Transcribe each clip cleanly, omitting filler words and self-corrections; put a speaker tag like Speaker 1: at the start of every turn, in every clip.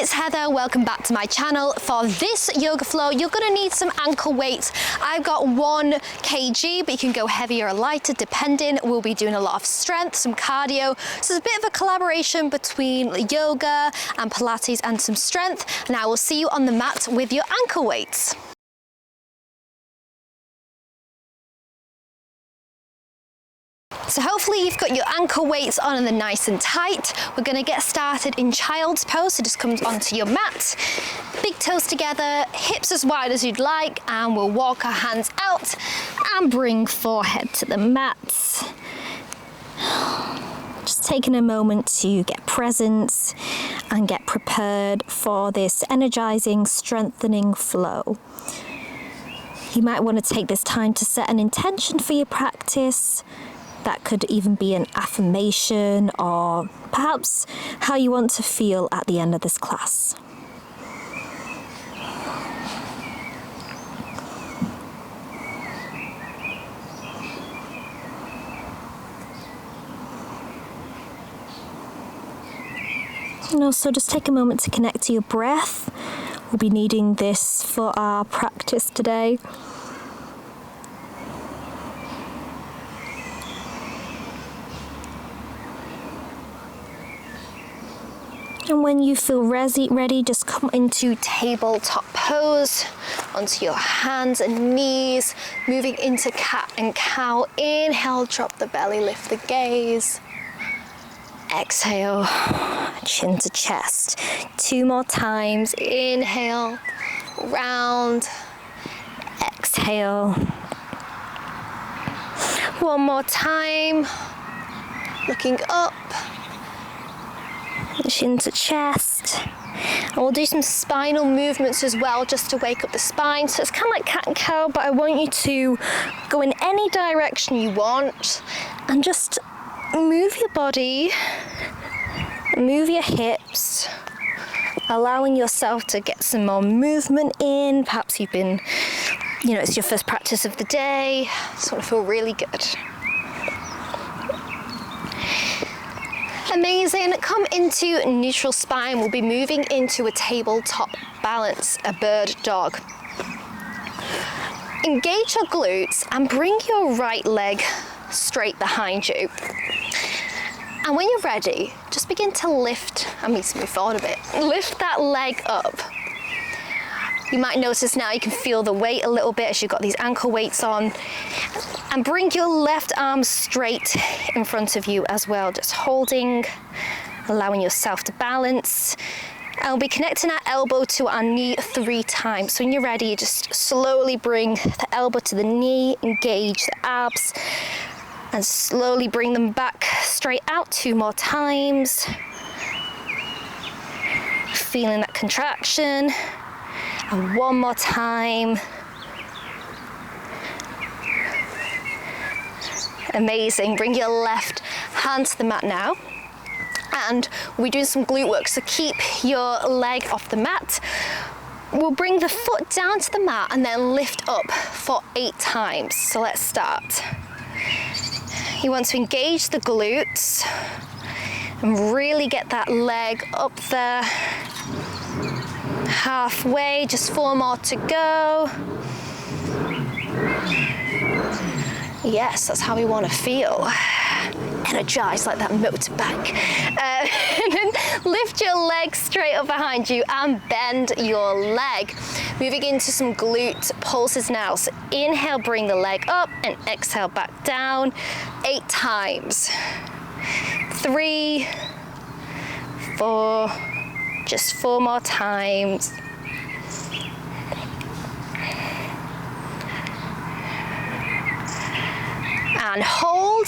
Speaker 1: it's Heather. Welcome back to my channel. For this yoga flow, you're going to need some ankle weights. I've got 1 kg, but you can go heavier or lighter depending. We'll be doing a lot of strength, some cardio. So it's a bit of a collaboration between yoga and Pilates and some strength. And I will see you on the mat with your ankle weights. So hopefully you've got your ankle weights on and they're nice and tight. We're going to get started in child's pose. So just come onto your mat, big toes together, hips as wide as you'd like, and we'll walk our hands out and bring forehead to the mat. Just taking a moment to get present and get prepared for this energizing, strengthening flow. You might want to take this time to set an intention for your practice. That could even be an affirmation or perhaps how you want to feel at the end of this class. And also just take a moment to connect to your breath. We'll be needing this for our practice today. And when you feel ready, just come into tabletop pose, onto your hands and knees, moving into cat and cow. Inhale, drop the belly, lift the gaze. Exhale, chin to chest. 2 more times. Inhale, round. Exhale. 1 more time. Looking up. Chin to chest. And we'll do some spinal movements as well, just to wake up the spine. So it's kind of like cat and cow, but I want you to go in any direction you want and just move your body, move your hips, allowing yourself to get some more movement in. Perhaps you've been, it's your first practice of the day. Just want to feel really good. Amazing. Come into neutral spine. We'll be moving into a tabletop balance, a bird dog. Engage your glutes and bring your right leg straight behind you. And when you're ready, just begin to lift, move forward a bit, lift that leg up. You might notice now you can feel the weight a little bit as you've got these ankle weights on. And bring your left arm straight in front of you as well, just holding, allowing yourself to balance. And we'll be connecting our elbow to our knee 3 times. So when you're ready, you just slowly bring the elbow to the knee, engage the abs, and slowly bring them back straight out 2 more times. Feeling that contraction. And 1 more time. Amazing. Bring your left hand to the mat now. And we're doing some glute work, so keep your leg off the mat. We'll bring the foot down to the mat and then lift up for 8 times. So let's start. You want to engage the glutes and really get that leg up there. Halfway, just 4 more to go. Yes, that's how we want to feel. Energized like that motorbike. And then lift your leg straight up behind you and bend your leg. Moving into some glute pulses now. So inhale, bring the leg up, and exhale back down 8 times. 3, 4, just 4 more times. And hold.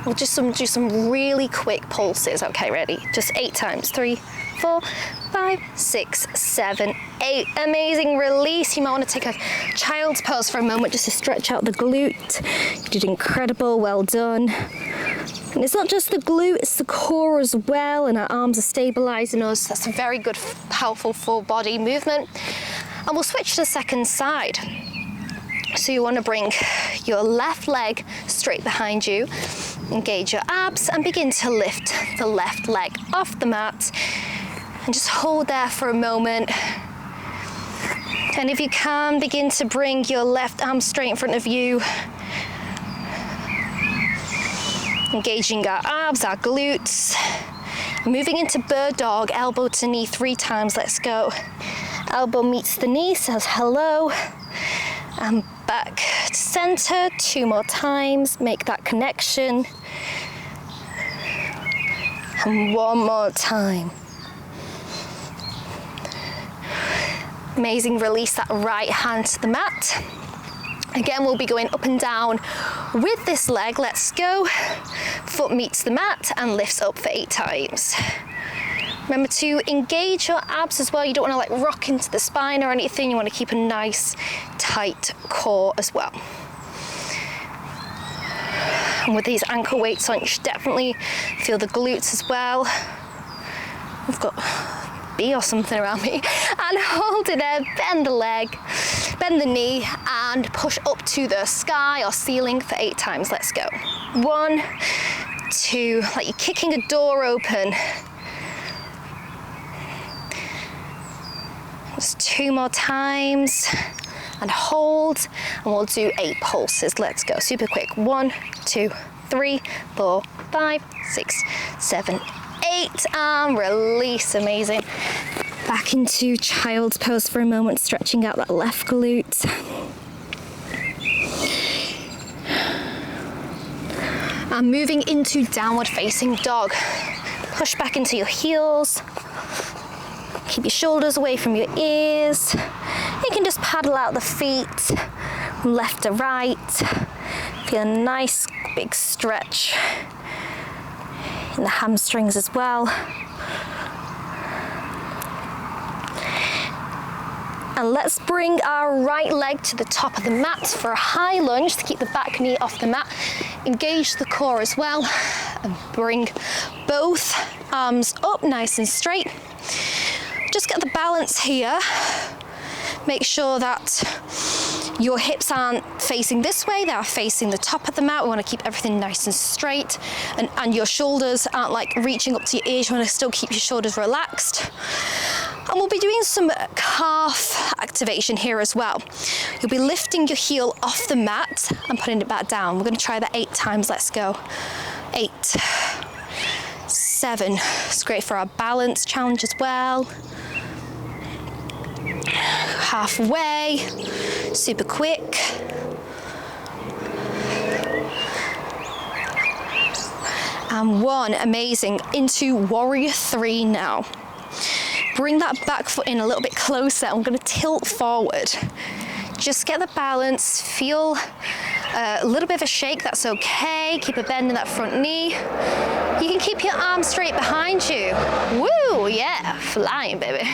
Speaker 1: We'll just do some really quick pulses. Okay, ready? Just 8 times. 3, 4, 5, 6, 7, 8. Amazing. Release. You might want to take a child's pose for a moment just to stretch out the glute. You did incredible. Well done. And it's not just the glute, it's the core as well, and our arms are stabilizing us. That's a very good, powerful full body movement. And we'll switch to the second side. So you want to bring your left leg straight behind you, engage your abs, and begin to lift the left leg off the mat. And just hold there for a moment. And if you can, begin to bring your left arm straight in front of you. Engaging our abs, our glutes. Moving into bird dog, elbow to knee 3 times, let's go. Elbow meets the knee, says hello. And back to center, 2 more times, make that connection. And 1 more time. Amazing, release that right hand to the mat. Again, we'll be going up and down with this leg, let's go. Foot meets the mat and lifts up for 8 times. Remember to engage your abs as well. You don't want to like rock into the spine or anything. You want to keep a nice, tight core as well. And with these ankle weights on, you should definitely feel the glutes as well. I've got bee or something around me. And hold it there, bend the leg, bend the knee, and push up to the sky or ceiling for 8 times. Let's go. 1, 2, like you're kicking a door open. Just 2 more times. And hold, and we'll do 8 pulses. Let's go, super quick. 1, 2, 3, 4, 5, 6, 7, 8, and release. Amazing. Back into child's pose for a moment, stretching out that left glute. And moving into downward facing dog. Push back into your heels. Keep your shoulders away from your ears. You can just paddle out the feet from left to right. Feel a nice big stretch in the hamstrings as well. And let's bring our right leg to the top of the mat for a high lunge to keep the back knee off the mat. Engage the core as well and bring both arms up nice and straight. Just get the balance here. Make sure that your hips aren't facing this way, they are facing the top of the mat. We want to keep everything nice and straight, and your shoulders aren't like reaching up to your ears. You want to still keep your shoulders relaxed. And we'll be doing some calf activation here as well. You'll be lifting your heel off the mat and putting it back down. We're going to try that 8 times. Let's go. 8, 7. It's great for our balance challenge as well. Halfway, super quick. And 1, amazing. Into warrior 3 now. Bring that back foot in a little bit closer. I'm going to tilt forward. Just get the balance, feel a little bit of a shake, that's okay. Keep a bend in that front knee. You can keep your arms straight behind you. Woo, yeah, flying, baby.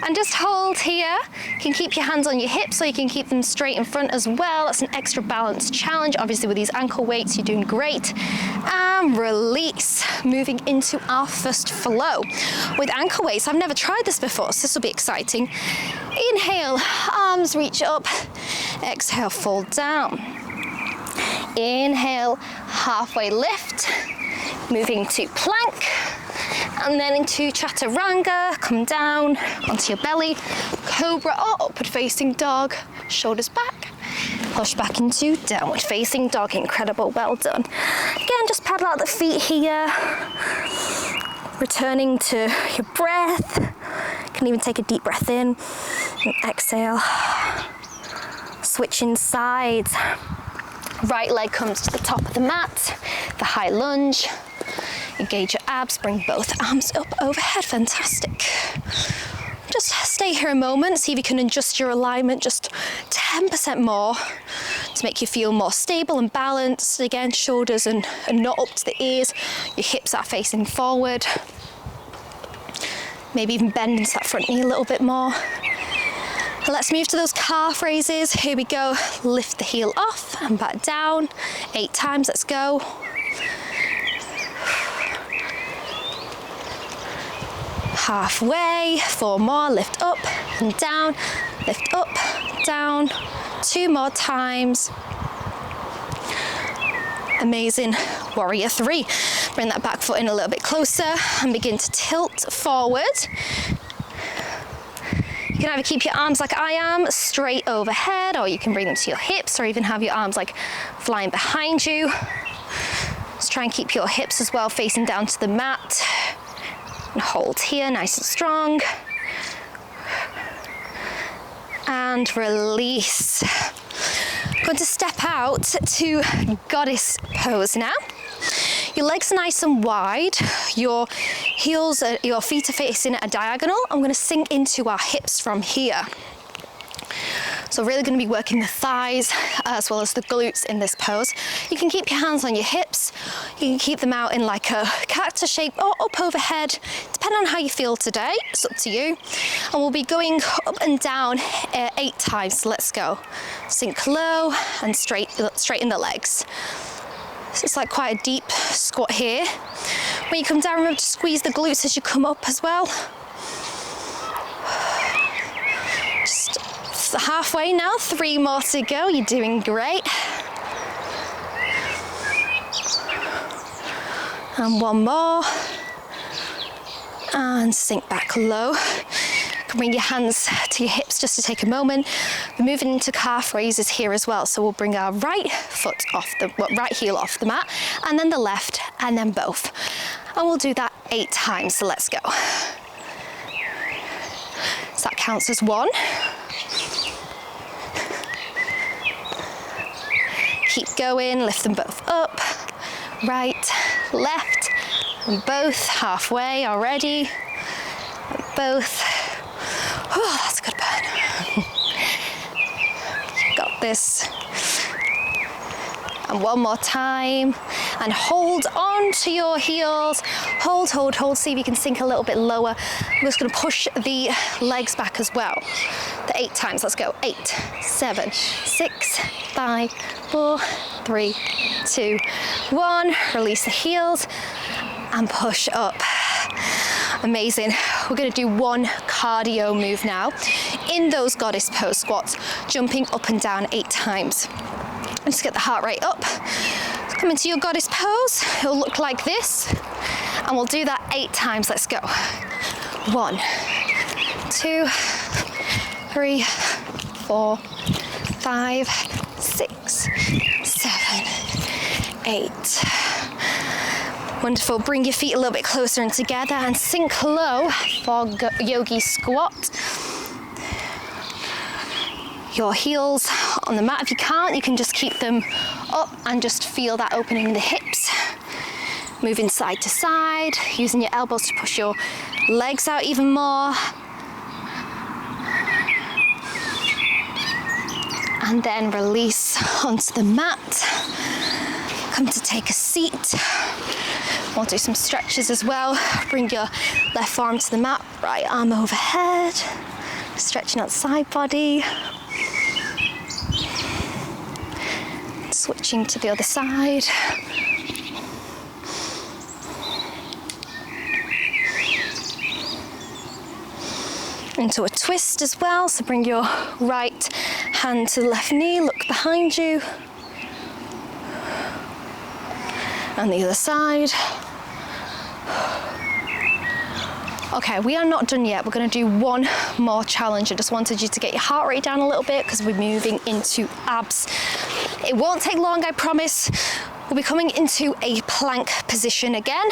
Speaker 1: And just hold here. You can keep your hands on your hips so you can keep them straight in front as well. That's an extra balance challenge. Obviously with these ankle weights, you're doing great. And release. Moving into our first flow. With ankle weights, I've never tried this before, so this will be exciting. Inhale, arms reach up. Exhale, fall down. Inhale, halfway lift. Moving to plank. And then into chaturanga, come down onto your belly, cobra or upward facing dog, shoulders back, push back into downward facing dog. Incredible, well done. Again, just paddle out the feet here, returning to your breath. You can even take a deep breath in and exhale. Switching sides. Right leg comes to the top of the mat, the high lunge. Engage your abs, bring both arms up overhead, fantastic. Just stay here a moment, see if you can adjust your alignment just 10% more to make you feel more stable and balanced. Again, shoulders and not up to the ears, your hips are facing forward. Maybe even bend into that front knee a little bit more. And let's move to those calf raises. Here we go, lift the heel off and back down, 8 times, let's go. Halfway, 4 more, lift up and down, lift up, down, 2 more times. Amazing, warrior 3. Bring that back foot in a little bit closer and begin to tilt forward. You can either keep your arms like I am, straight overhead, or you can bring them to your hips, or even have your arms like flying behind you. Just try and keep your hips as well facing down to the mat. And hold here, nice and strong. And release. I'm going to step out to goddess pose now. Your legs are nice and wide. Your heels, your feet are facing at a diagonal. I'm going to sink into our hips from here. So really going to be working the thighs as well as the glutes in this pose. You can keep your hands on your hips. You can keep them out in like a cactus shape or up overhead, depending on how you feel today. It's up to you. And we'll be going up and down 8 times. So let's go. Sink low and straighten the legs. So it's like quite a deep squat here. When you come down, remember to squeeze the glutes as you come up as well. Just halfway now, 3 more to go. You're doing great. And 1 more. And sink back low. Bring your hands to your hips just to take a moment. We're moving into calf raises here as well. So we'll bring our right heel off the mat, and then the left, and then both. And we'll do that 8 times. So let's go. So that counts as 1. Keep going, lift them both up. Right, left, and both halfway already. And both. Oh, that's a good burn. Got this. And 1 more time. And hold on to your heels. Hold, hold, hold. See if you can sink a little bit lower. I'm just going to push the legs back as well. The 8 times. Let's go. 8, 7, 6, 5, 4, 3, 2, 1. Release the heels and push up. Amazing. We're going to do 1 cardio move now in those goddess pose squats, jumping up and down 8 times. Just get the heart rate up. Come into your goddess pose. It'll look like this. And we'll do that 8 times. Let's go. 1, 2, 3, 4, 5, 6, 7, 8. Wonderful. Bring your feet a little bit closer and together and sink low for yogi squat. Your heels on the mat. If you can't, you can just keep them up and just feel that opening in the hips. Moving side to side, using your elbows to push your legs out even more. And then release onto the mat. Come to take a seat. We'll do some stretches as well. Bring your left arm to the mat, right arm overhead. Stretching out the side body. Switching to the other side. Into a twist as well. So bring your right hand to the left knee, look behind you. And the other side. Okay, we are not done yet. We're going to do 1 more challenge. I just wanted you to get your heart rate down a little bit because we're moving into abs. It won't take long, I promise. We'll be coming into a plank position again.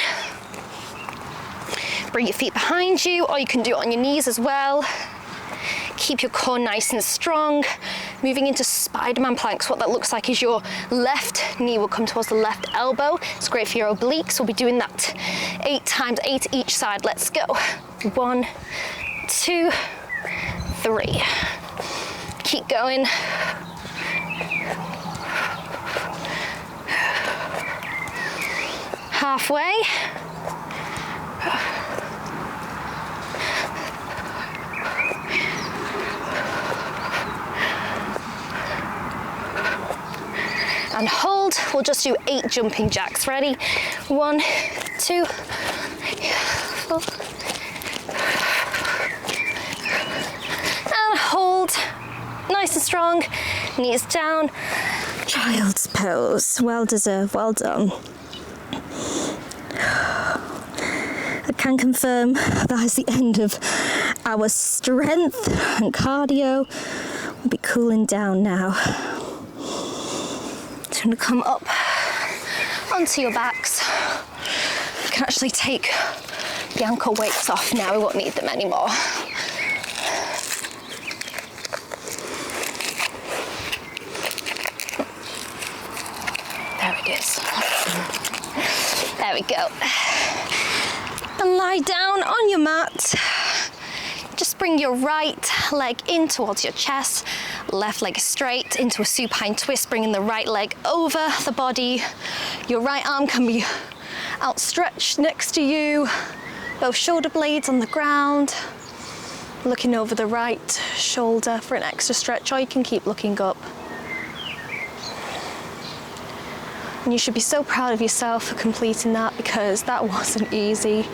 Speaker 1: Bring your feet behind you, or you can do it on your knees as well. Keep your core nice and strong. Moving into Spider-Man planks. What that looks like is your left knee will come towards the left elbow. It's great for your obliques. We'll be doing that 8 times, 8 each side. Let's go. 1, 2, 3. Keep going. Halfway. And hold. We'll just do 8 jumping jacks. Ready? 1, 2, 4. And hold. Nice and strong. Knees down. Child's pose. Well deserved. Well done.
Speaker 2: can confirm that is the end of our strength and cardio. We'll be cooling down now.
Speaker 1: It's going to come up onto your backs. You can actually take the ankle weights off now, we won't need them anymore. There it is. There we go. And lie down on your mat. Just bring your right leg in towards your chest, left leg straight into a supine twist, bringing the right leg over the body. Your right arm can be outstretched next to you, both shoulder blades on the ground, looking over the right shoulder for an extra stretch, or you can keep looking up. And you should be so proud of yourself for completing that, because that wasn't easy.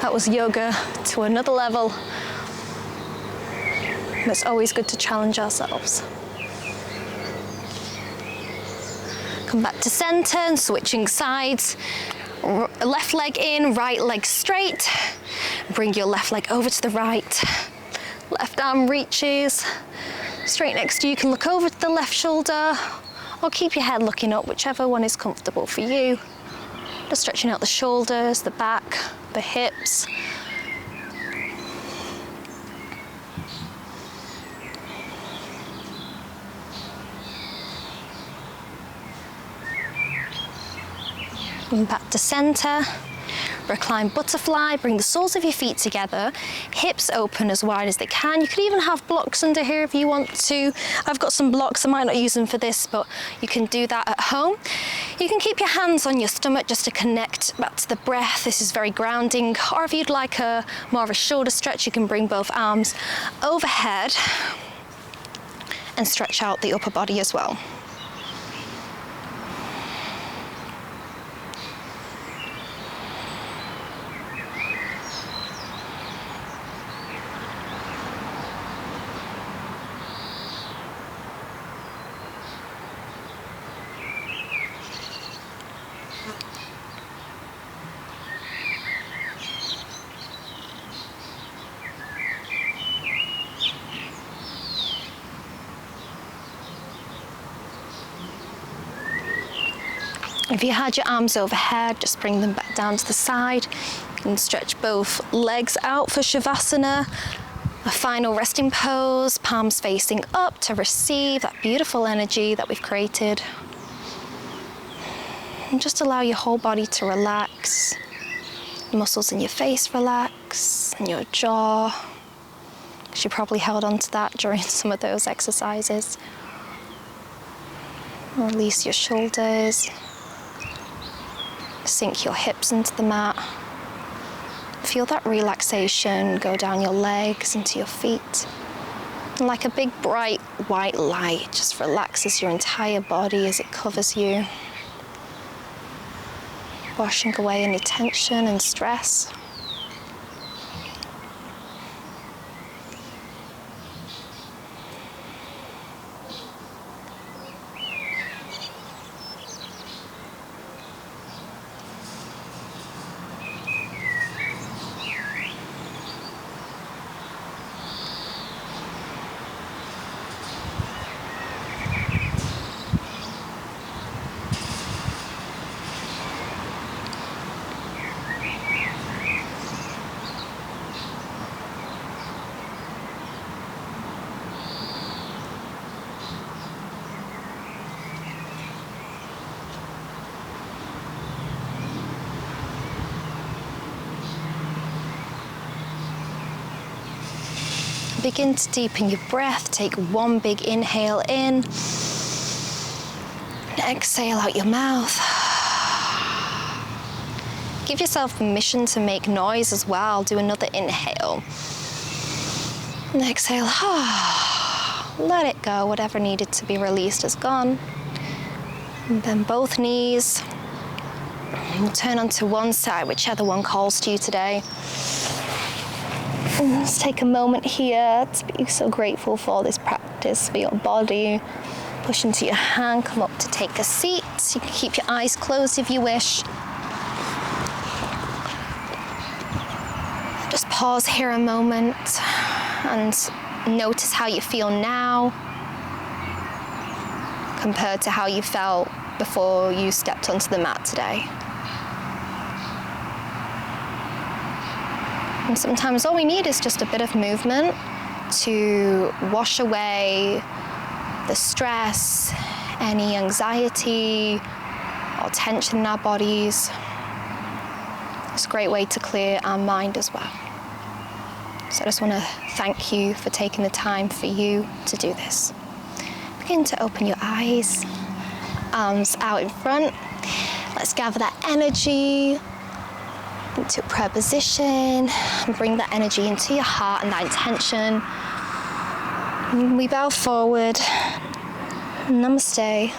Speaker 1: That was yoga to another level. And it's always good to challenge ourselves. Come back to center and switching sides. Left leg in, right leg straight. Bring your left leg over to the right. Left arm reaches straight next to you. You can look over to the left shoulder or keep your head looking up, whichever one is comfortable for you. Just stretching out the shoulders, the back, the hips. And back to center. Recline butterfly, bring the soles of your feet together, hips open as wide as they can. You could even have blocks under here if you want to. I've got some blocks, I might not use them for this, but you can do that at home. You can keep your hands on your stomach just to connect back to the breath. This is very grounding. Or if you'd like more of a shoulder stretch, you can bring both arms overhead and stretch out the upper body as well. If you had your arms overhead, just bring them back down to the side. You can stretch both legs out for Shavasana. A final resting pose, palms facing up to receive that beautiful energy that we've created. And just allow your whole body to relax. The muscles in your face relax, and your jaw. Because you probably held on to that during some of those exercises. Release your shoulders. Sink your hips into the mat. Feel that relaxation go down your legs into your feet. And like a big bright white light, just relaxes your entire body as it covers you. Washing away any tension and stress. Begin to deepen your breath. Take one big inhale in. And exhale out your mouth. Give yourself permission to make noise as well. Do another inhale. And exhale. Let it go. Whatever needed to be released is gone. And then both knees. And we'll turn onto one side, whichever one calls to you today. And let's take a moment here to be so grateful for this practice, for your body. Push into your hand, come up to take a seat. You can keep your eyes closed if you wish. just pause here a moment and notice how you feel now compared to how you felt before you stepped onto the mat today. And sometimes all we need is just a bit of movement to wash away the stress, any anxiety or tension in our bodies. It's a great way to clear our mind as well. So I just want to thank you for taking the time for you to do this. Begin to open your eyes, arms out in front. Let's gather that energy into prayer position and bring that energy into your heart and that intention. And we bow forward. Namaste.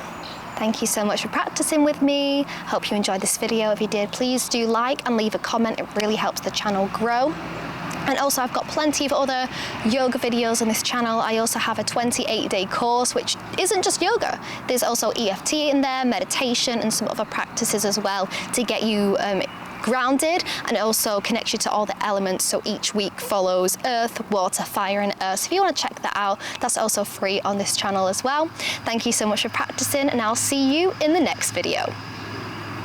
Speaker 1: Thank you so much for practicing with me. Hope you enjoyed this video. If you did, please do like and leave a comment. It really helps the channel grow. And also I've got plenty of other yoga videos on this channel. I also have a 28-day course, which isn't just yoga. There's also EFT in there, meditation, and some other practices as well to get you grounded and also connects you to all the elements. So each week follows earth, water, fire, and earth. So if you want to check that out, that's also free on this channel as well. Thank you so much for practicing, and I'll see you in the next video.